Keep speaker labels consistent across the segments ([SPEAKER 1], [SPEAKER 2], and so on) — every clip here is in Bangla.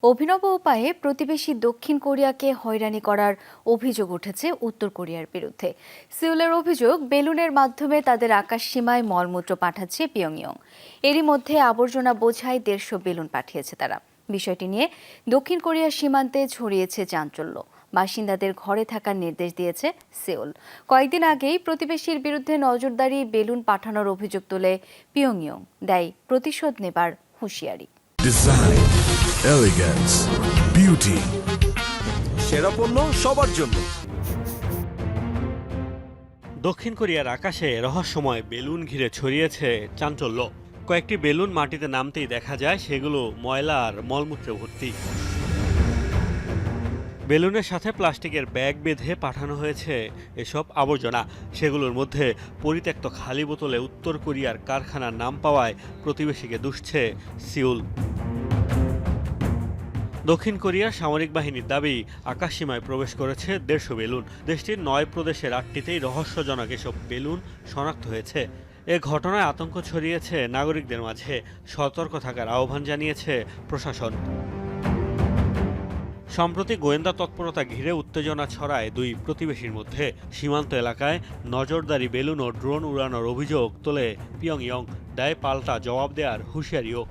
[SPEAKER 1] অভিনব উপায়ে প্রতিবেশী দক্ষিণ কোরিয়াকে হয়রানি করার অভিযোগ উঠেছে উত্তর কোরিয়ার বিরুদ্ধে। সিউলের অভিযোগ, বেলুনের মাধ্যমে তাদের আকাশসীমায় মলমূত্র পাঠাচ্ছে পিয়ংইয়ং। এরই মধ্যে আবর্জনা বোঝাই 150 বেলুন পাঠিয়েছে তারা। বিষয়টি নিয়ে দক্ষিণ কোরিয়ার সীমান্তে ছড়িয়েছে চাঞ্চল্য। বাসিন্দাদের ঘরে থাকার নির্দেশ দিয়েছে সেউল। কয়েকদিন আগেই প্রতিবেশীর বিরুদ্ধে নজরদারি বেলুন পাঠানোর অভিযোগ তুলে পিয়ংইয়ং দেয় প্রতিশোধ নেবার হুঁশিয়ারি।
[SPEAKER 2] ডিজাইন, এলিগেন্স, বিউটি,
[SPEAKER 3] সেরা পণ্য সবার জন্য।
[SPEAKER 4] দক্ষিণ কোরিয়ার আকাশে রহস্যময় বেলুন ঘিরে ছড়িয়েছে চাঞ্চল্য। কয়েকটি বেলুন মাটিতে নামতেই দেখা যায় সেগুলো ময়লা আর মলমূত্রে ভর্তি। বেলুনের সাথে প্লাস্টিকের ব্যাগ বেঁধে পাঠানো হয়েছে এসব আবর্জনা। সেগুলোর মধ্যে পরিত্যক্ত খালি বোতলে উত্তর কোরিয়ার কারখানার নাম পাওয়ায় প্রতিবেশীকে দুষছে সিউল। দক্ষিণ কোরিয়ার সামরিক বাহিনীর দাবি, আকাশসীমায় প্রবেশ করেছে 150 বেলুন। দেশটির 9 প্রদেশের 8টিতেই রহস্যজনক এসব বেলুন শনাক্ত হয়েছে। এ ঘটনায় আতঙ্ক ছড়িয়েছে নাগরিকদের মাঝে। সতর্ক থাকার আহ্বান জানিয়েছে প্রশাসন। সম্প্রতি গোয়েন্দা তৎপরতা ঘিরে উত্তেজনা ছড়ায় দুই প্রতিবেশীর মধ্যে। সীমান্ত এলাকায় নজরদারি বেলুন ও ড্রোন উড়ানোর অভিযোগ তোলে পিয়ংইয়ং, দেয় পাল্টা জবাব দেওয়ার হুঁশিয়ারিও।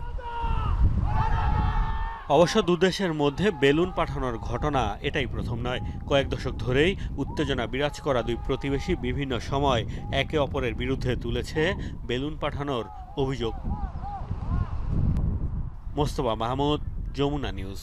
[SPEAKER 4] অবশ্য দুদেশের মধ্যে বেলুন পাঠানোর ঘটনা এটাই প্রথম নয়। কয়েক দশক ধরেই উত্তেজনা বিরাজ করা দুই প্রতিবেশী বিভিন্ন সময় একে অপরের বিরুদ্ধে তুলেছে বেলুন পাঠানোর অভিযোগ। মোস্তফা মাহমুদ, যমুনা নিউজ।